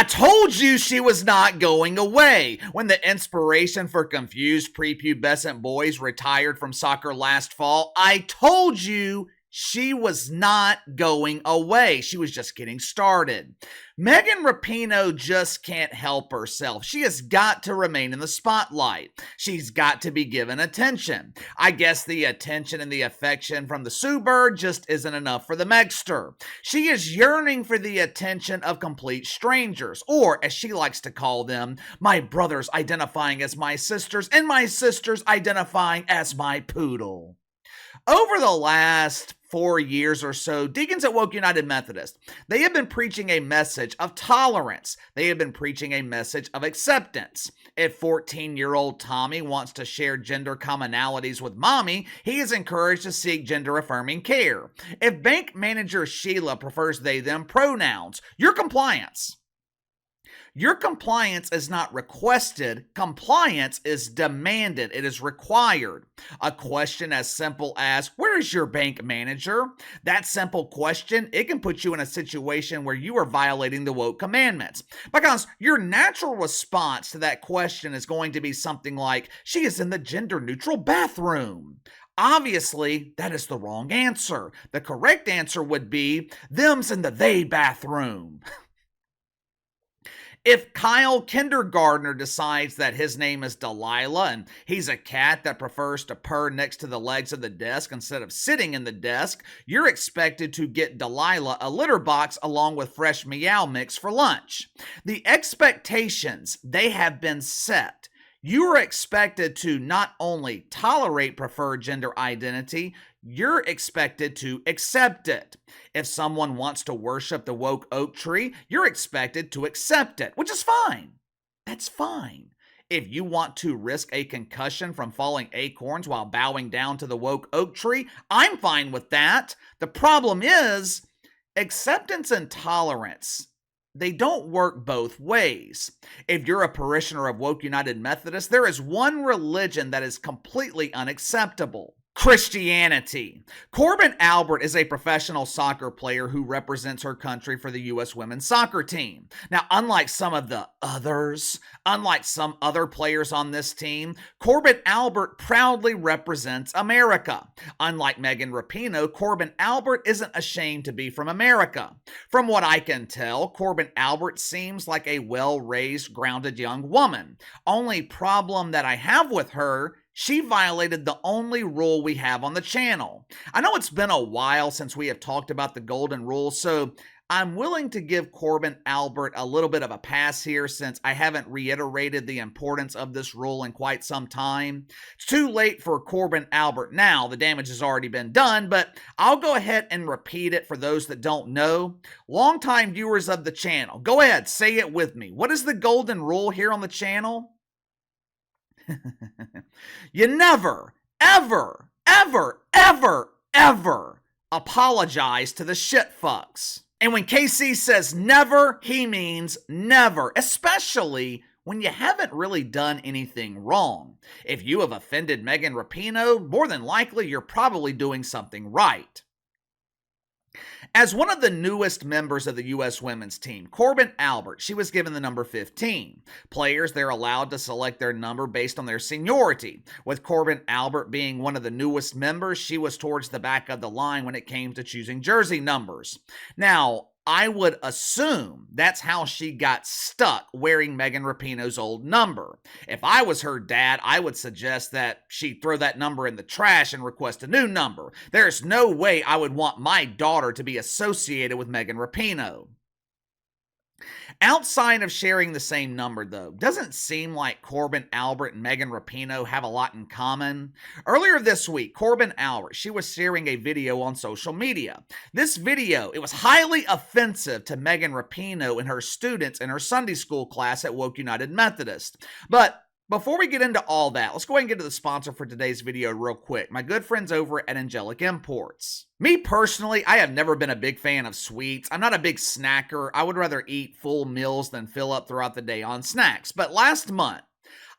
I told you she was not going away. When the inspiration for confused prepubescent boys retired from soccer last fall, I told you she was not going away. She was just getting started. Megan Rapinoe just can't help herself. She has got to remain in the spotlight. She's got to be given attention. I guess the attention and the affection from the Sue Bird just isn't enough for the Megster. She is yearning for the attention of complete strangers, or as she likes to call them, my brothers identifying as my sisters and my sisters identifying as my poodle. Over the last 4 years or so, deacons at Woke United Methodist, they have been preaching a message of tolerance. They have been preaching a message of acceptance. If 14-year-old Tommy wants to share gender commonalities with mommy, he is encouraged to seek gender-affirming care. If bank manager Sheila prefers they-them pronouns, your compliance. Your compliance is not requested. Compliance is demanded. It is required. A question as simple as, where is your bank manager? That simple question, it can put you in a situation where you are violating the woke commandments. Because your natural response to that question is going to be something like, she is in the gender-neutral bathroom. Obviously, that is the wrong answer. The correct answer would be, them's in the they bathroom. If Kyle Kindergartner decides that his name is Delilah and he's a cat that prefers to purr next to the legs of the desk instead of sitting in the desk, you're expected to get Delilah a litter box along with fresh meow mix for lunch. The expectations, they have been set. You are expected to not only tolerate preferred gender identity, you're expected to accept it. If someone wants to worship the woke oak tree, you're expected to accept it, which is fine. That's fine. If you want to risk a concussion from falling acorns while bowing down to the woke oak tree, I'm fine with that. The problem is, acceptance and tolerance, they don't work both ways. If you're a parishioner of Woke United Methodist, there is one religion that is completely unacceptable: Christianity. Corbin Albert is a professional soccer player who represents her country for the U.S. women's soccer team. Now, unlike some of the others, unlike some other players on this team, Corbin Albert proudly represents America. Unlike Megan Rapinoe, Corbin Albert isn't ashamed to be from America. From what I can tell, Corbin Albert seems like a well-raised, grounded young woman. Only problem that I have with her, she violated the only rule we have on the channel. I know it's been a while since we have talked about the golden rule, so I'm willing to give Corbin Albert a little bit of a pass here since I haven't reiterated the importance of this rule in quite some time. It's too late for Corbin Albert now. The damage has already been done, but I'll go ahead and repeat it for those that don't know. Longtime viewers of the channel, go ahead, say it with me. What is the golden rule here on the channel? You never, ever, ever, ever, ever apologize to the shit fucks. And when KC says never, he means never, especially when you haven't really done anything wrong. If you have offended Megan Rapinoe, more than likely you're probably doing something right. As one of the newest members of the U.S. women's team, Korbin Albert, she was given the number 15. Players, they're allowed to select their number based on their seniority. With Korbin Albert being one of the newest members, she was towards the back of the line when it came to choosing jersey numbers. Now, I would assume that's how she got stuck wearing Megan Rapinoe's old number. If I was her dad, I would suggest that she throw that number in the trash and request a new number. There's no way I would want my daughter to be associated with Megan Rapinoe. Outside of sharing the same number, though, doesn't seem like Corbin Albert and Megan Rapinoe have a lot in common. Earlier this week, Corbin Albert, she was sharing a video on social media. This video, it was highly offensive to Megan Rapinoe and her students in her Sunday school class at Woke United Methodist. But before we get into all that, let's go ahead and get to the sponsor for today's video real quick. My good friends over at Angelic Imports. Me personally, I have never been a big fan of sweets. I'm not a big snacker. I would rather eat full meals than fill up throughout the day on snacks. But last month,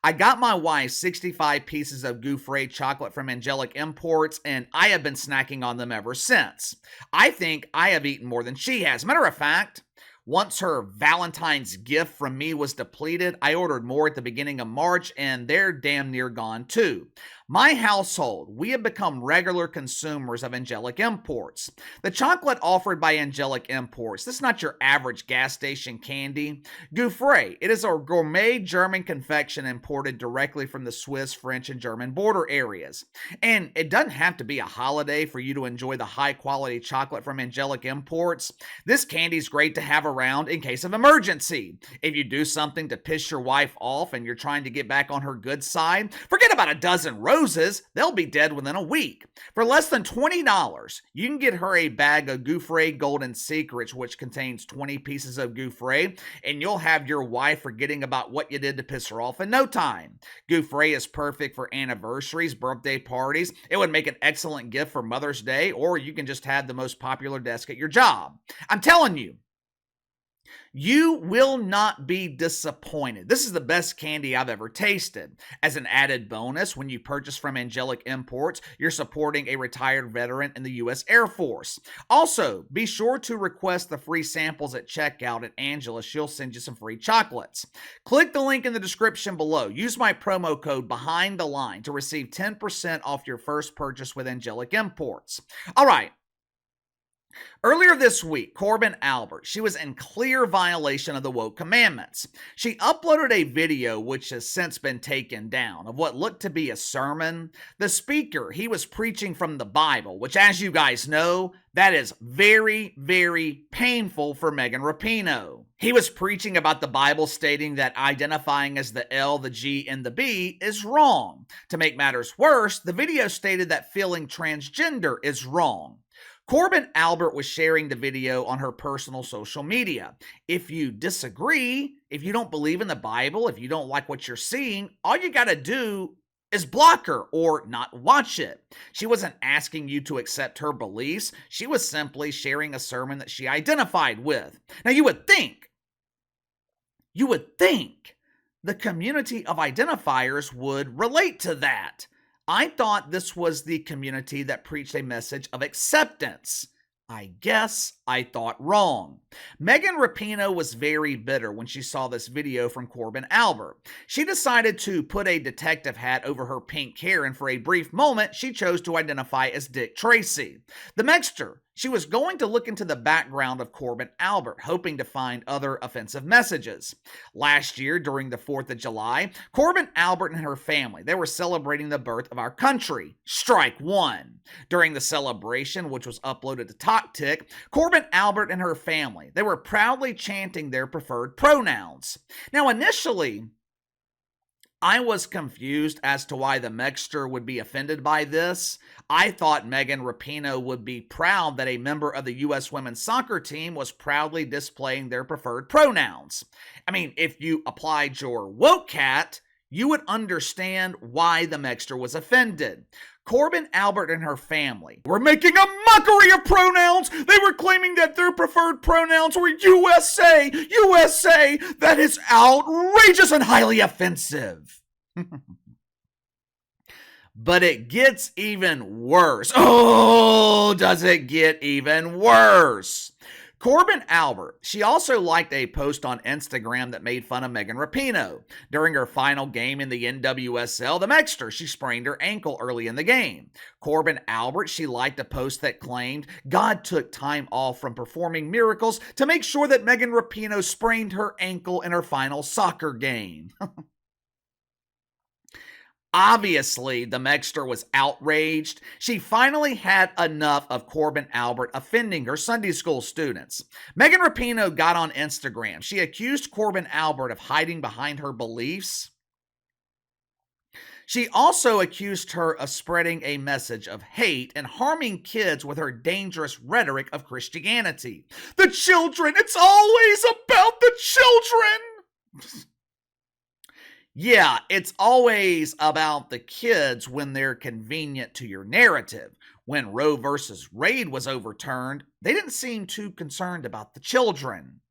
I got my wife 65 pieces of Gouffre chocolate from Angelic Imports, and I have been snacking on them ever since. I think I have eaten more than she has. Matter of fact, Once her Valentine's gift from me was depleted, I ordered more at the beginning of March, and they're damn near gone too. My household, we have become regular consumers of Angelic Imports. The chocolate offered by Angelic Imports, this is not your average gas station candy. Gouffre, it is a gourmet German confection imported directly from the Swiss, French, and German border areas. And it doesn't have to be a holiday for you to enjoy the high-quality chocolate from Angelic Imports. This candy is great to have around in case of emergency. If you do something to piss your wife off and you're trying to get back on her good side, forget about a dozen roses. They'll be dead within a week. For less than $20, you can get her a bag of Gouffre Golden Secrets, which contains 20 pieces of Gouffre, and you'll have your wife forgetting about what you did to piss her off in no time. Gouffre is perfect for anniversaries, birthday parties. It would make an excellent gift for Mother's Day, or you can just have the most popular desk at your job. I'm telling you, you will not be disappointed. This is the best candy I've ever tasted. As an added bonus, when you purchase from Angelic Imports, you're supporting a retired veteran in the U.S. Air Force. Also, be sure to request the free samples at checkout at Angela. She'll send you some free chocolates. Click the link in the description below. Use my promo code Behind the Line to receive 10% off your first purchase with Angelic Imports. All right. Earlier this week, Corbin Albert, she was in clear violation of the woke commandments. She uploaded a video which has since been taken down of what looked to be a sermon. The speaker, he was preaching from the Bible, which, as you guys know, that is very, very painful for Megan Rapinoe. He was preaching about the Bible stating that identifying as the L, the G, and the B is wrong. To make matters worse, the video stated that feeling transgender is wrong. Korbin Albert was sharing the video on her personal social media. If you disagree, if you don't believe in the Bible, if you don't like what you're seeing, all you gotta do is block her or not watch it. She wasn't asking you to accept her beliefs. She was simply sharing a sermon that she identified with. Now you would think the community of identifiers would relate to that. I thought this was the community that preached a message of acceptance. I guess I thought wrong. Megan Rapinoe was very bitter when she saw this video from Korbin Albert. She decided to put a detective hat over her pink hair, and for a brief moment, she chose to identify as Dick Tracy. The Mexter, she was going to look into the background of Korbin Albert, hoping to find other offensive messages. Last year, during the 4th of July, Korbin Albert and her family, they were celebrating the birth of our country. Strike one. During the celebration, which was uploaded to TokTik, Korbin Albert and her family, they were proudly chanting their preferred pronouns. Now, initially, I was confused as to why the Mexter would be offended by this. I thought Megan Rapinoe would be proud that a member of the U.S. women's soccer team was proudly displaying their preferred pronouns. I mean, if you applied your woke hat, you would understand why the Mexter was offended. Korbin Albert and her family were making a mockery of pronouns. They were claiming that their preferred pronouns were USA. That is outrageous and highly offensive. But it gets even worse. Oh, does it get even worse? Korbin Albert, she also liked a post on Instagram that made fun of Megan Rapinoe. During her final game in the NWSL, the Mexter, she sprained her ankle early in the game. Korbin Albert, she liked a post that claimed God took time off from performing miracles to make sure that Megan Rapinoe sprained her ankle in her final soccer game. Obviously, the Mexter was outraged. She finally had enough of Korbin Albert offending her Sunday school students. Megan Rapinoe got on Instagram. She accused Korbin Albert of hiding behind her beliefs. She also accused her of spreading a message of hate and harming kids with her dangerous rhetoric of Christianity. The children! It's always about the children! Yeah, it's always about the kids when they're convenient to your narrative. When Roe versus Wade was overturned, they didn't seem too concerned about the children.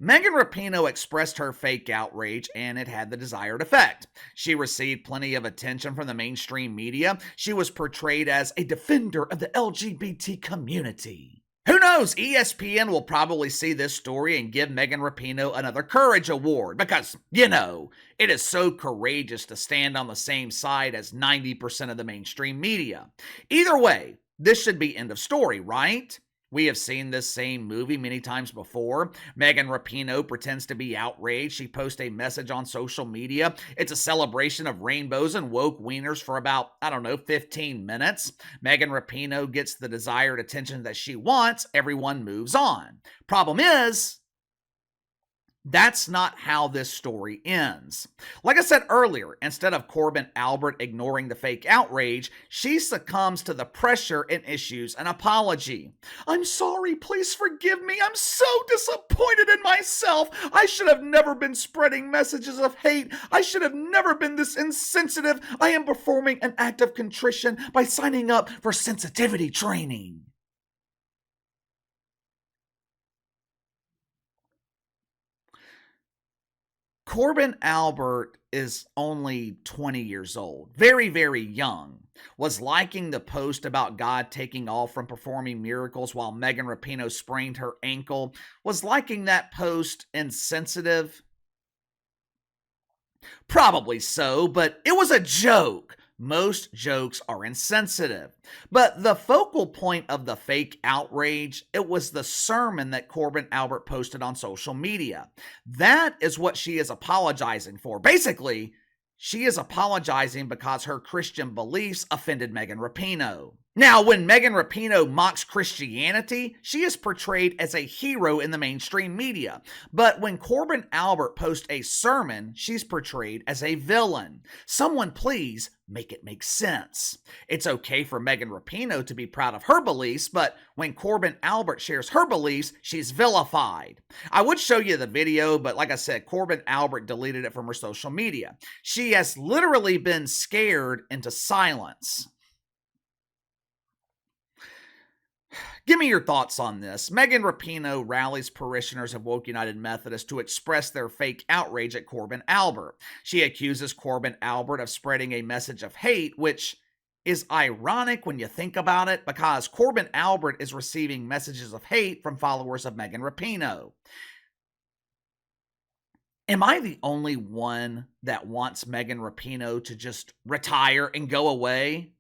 Megan Rapinoe expressed her fake outrage, and it had the desired effect. She received plenty of attention from the mainstream media. She was portrayed as a defender of the LGBT community. Who knows? ESPN will probably see this story and give Megan Rapinoe another Courage Award because, it is so courageous to stand on the same side as 90% of the mainstream media. Either way, this should be end of story, right? We have seen this same movie many times before. Megan Rapinoe pretends to be outraged. She posts a message on social media. It's a celebration of rainbows and woke wieners for about, 15 minutes. Megan Rapinoe gets the desired attention that she wants. Everyone moves on. Problem is, that's not how this story ends. Like I said earlier, instead of Corbin Albert ignoring the fake outrage, she succumbs to the pressure and issues an apology. "I'm sorry, please forgive me. I'm so disappointed in myself. I should have never been spreading messages of hate. I should have never been this insensitive. I am performing an act of contrition by signing up for sensitivity training." Corbin Albert is only 20 years old, very, very young, was liking the post about God taking off from performing miracles while Megan Rapinoe sprained her ankle. Was liking that post insensitive? Probably so, but it was a joke. Most jokes are insensitive. But the focal point of the fake outrage, it was the sermon that Corbin Albert posted on social media. That is what she is apologizing for. Basically, she is apologizing because her Christian beliefs offended Megan Rapinoe. Now, when Megan Rapinoe mocks Christianity, she is portrayed as a hero in the mainstream media. But when Corbin Albert posts a sermon, she's portrayed as a villain. Someone please make it make sense. It's okay for Megan Rapinoe to be proud of her beliefs, but when Corbin Albert shares her beliefs, she's vilified. I would show you the video, but like I said, Corbin Albert deleted it from her social media. She has literally been scared into silence. Give me your thoughts on this. Megan Rapinoe rallies parishioners of Woke United Methodist to express their fake outrage at Corbin Albert. She accuses Corbin Albert of spreading a message of hate, which is ironic when you think about it, because Corbin Albert is receiving messages of hate from followers of Megan Rapinoe. Am I the only one that wants Megan Rapinoe to just retire and go away?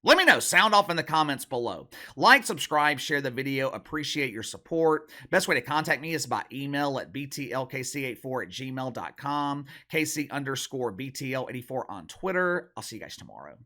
Let me know. Sound off in the comments below. Like, subscribe, share the video. Appreciate your support. Best way to contact me is by email at btlkc84@gmail.com, KC_BTL84 on Twitter. I'll see you guys tomorrow.